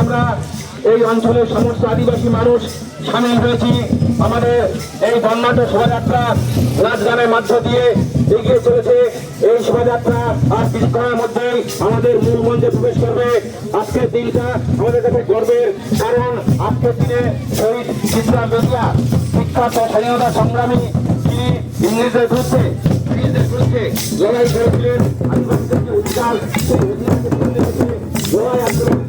আমরা এই অঞ্চলের সমস্ত আদিবাসী মানুষ সামিল হয়েছি। আমাদের এই বর্ণাঢ্য শোভাযাত্রা নাচ গানের মধ্য দিয়ে এগিয়ে চলেছে। এই শোভাযাত্রা আর কিছুক্ষণের মধ্যেই আমাদের মূল মঞ্চে প্রবেশ করবে। আজকের দিনটা আমাদের কাছে গর্বের, কারণ আজকের দিনে শহীদ চিত্রা বেদিয়া বিখ্যাত স্বাধীনতা সংগ্রামী, তিনি ইংরেজদের বিরুদ্ধে লড়াই করেছিলেন। আদিবাসীদেরকে উজ্জ্বল সেই অধিকারকে সামনে রেখে লড়াই আন্দোলন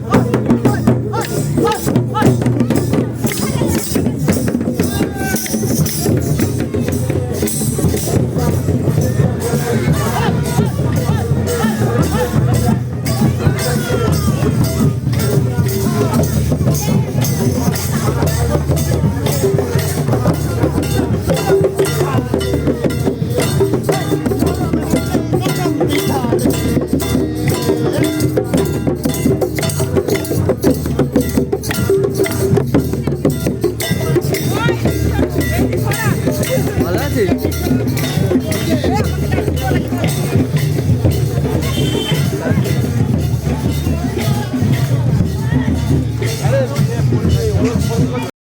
ভালো আছিস?